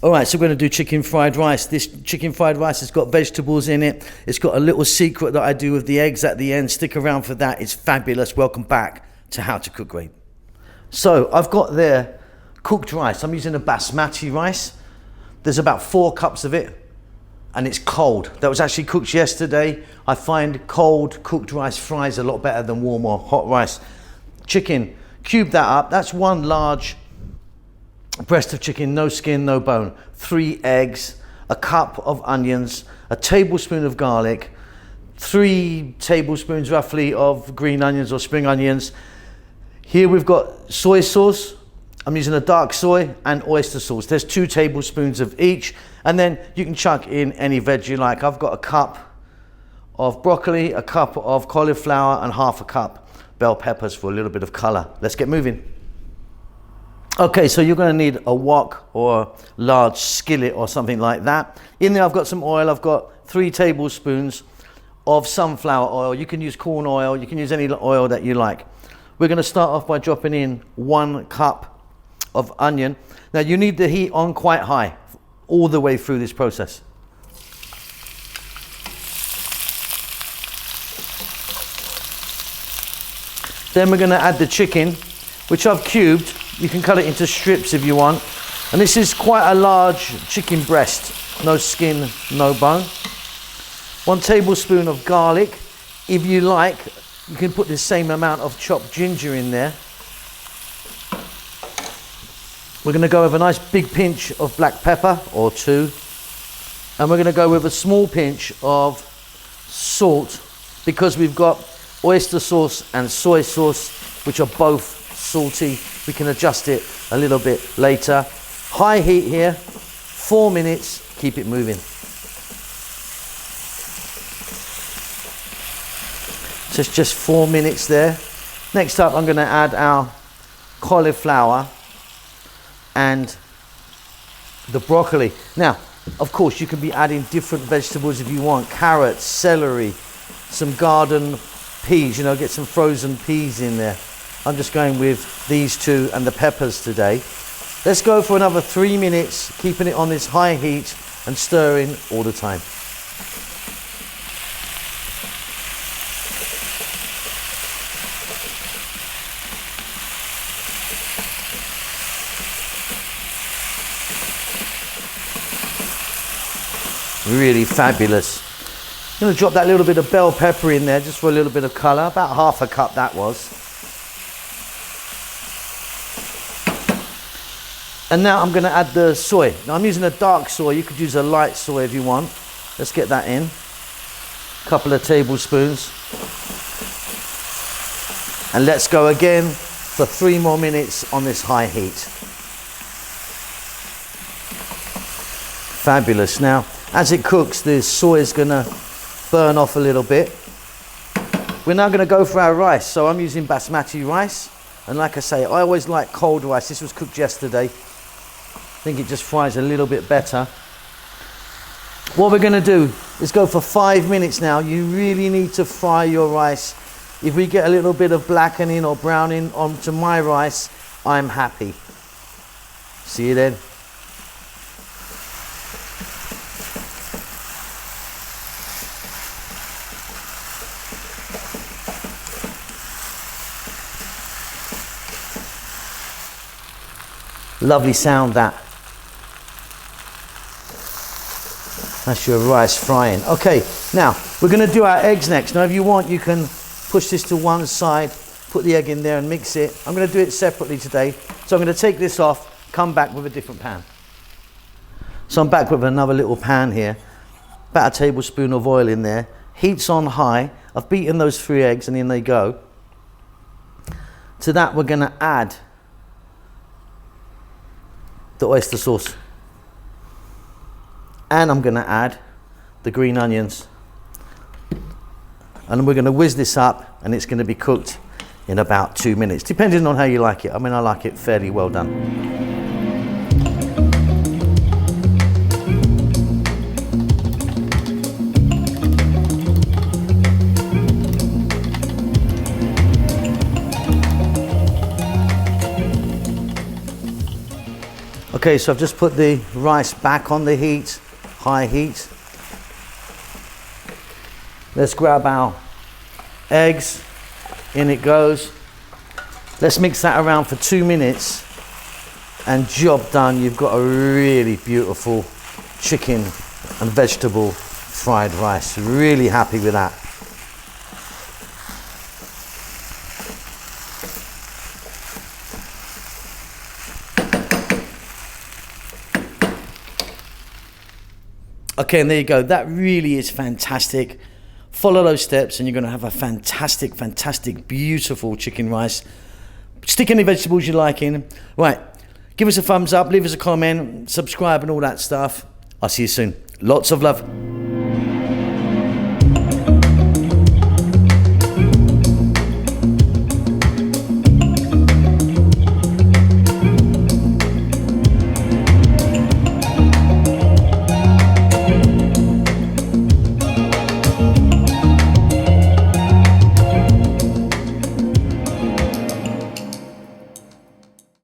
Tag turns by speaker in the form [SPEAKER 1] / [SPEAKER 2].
[SPEAKER 1] All right, so we're going to do chicken fried rice. This chicken fried rice has got vegetables in it. It's got a little secret that I do with the eggs at the end. Stick around for that. It's fabulous. Welcome back to How to Cook Great. So I've got there cooked rice. I'm using a basmati rice. There's about 4 cups of it, and it's cold. That was actually cooked yesterday. I find cold cooked rice fries a lot better than warm or hot rice. Chicken, cube that up. That's 1 large breast of chicken, no skin, no bone. 3 eggs, a cup of onions, a tablespoon of garlic, 3 tablespoons roughly of green onions or spring onions. Here we've got soy sauce. I'm using a dark soy and oyster sauce. There's 2 tablespoons of each. And then you can chuck in any veg you like. I've got a cup of broccoli, a cup of cauliflower, and half a cup bell peppers for a little bit of color. Let's get moving. Okay, so you're going to need a wok or a large skillet or something like that. In there I've got some oil. I've got 3 tablespoons of sunflower oil. You can use corn oil. You can use any oil that you like. We're going to start off by dropping in 1 cup of onion. Now you need the heat on quite high all the way through this process. Then we're going to add the chicken, which I've cubed. You can cut it into strips if you want. And this is quite a large chicken breast. No skin, no bone. 1 tablespoon of garlic. If you like, you can put the same amount of chopped ginger in there. We're going to go with a nice big pinch of black pepper, or 2. And we're going to go with a small pinch of salt, because we've got oyster sauce and soy sauce, which are both salty. We can adjust it a little bit later. High heat here, 4 minutes, keep it moving. So it's just 4 minutes there. Next up, I'm going to add our cauliflower and the broccoli. Now, of course, you can be adding different vegetables if you want. Carrots, celery, some garden peas, get some frozen peas in there. I'm just going with these 2 and the peppers today. Let's go for another 3 minutes, keeping it on this high heat and stirring all the time. Really fabulous. I'm going to drop that little bit of bell pepper in there just for a little bit of colour. About half a cup that was. And now I'm going to add the soy. Now I'm using a dark soy. You could use a light soy if you want. Let's get that in. A couple of tablespoons. And let's go again for 3 more minutes on this high heat. Fabulous. Now, as it cooks, the soy is going to burn off a little bit. We're now going to go for our rice. So I'm using basmati rice. And like I say, I always like cold rice. This was cooked yesterday. I think it just fries a little bit better. What we're going to do is go for 5 minutes now. You really need to fry your rice. If we get a little bit of blackening or browning onto my rice, I'm happy. See you then. Lovely sound that. That's your rice frying. Okay, now we're going to do our eggs next. Now if you want, you can push this to one side, put the egg in there and mix it. I'm going to do it separately today. So I'm going to take this off, come back with a different pan. So I'm back with another little pan here. About a tablespoon of oil in there. Heat's on high. I've beaten those 3 eggs and in they go. To that we're going to add the oyster sauce. And I'm going to add the green onions. And we're going to whiz this up and it's going to be cooked in about 2 minutes, depending on how you like it. I mean, I like it fairly well done. Okay, so I've just put the rice back on the heat, high heat. Let's grab our eggs, in it goes. Let's mix that around for 2 minutes and job done. You've got a really beautiful chicken and vegetable fried rice. Really happy with that. Okay, and there you go. That really is fantastic. Follow those steps and you're gonna have a fantastic, fantastic, beautiful chicken rice. Stick any vegetables you like in. Right, give us a thumbs up, leave us a comment, subscribe and all that stuff. I'll see you soon. Lots of love.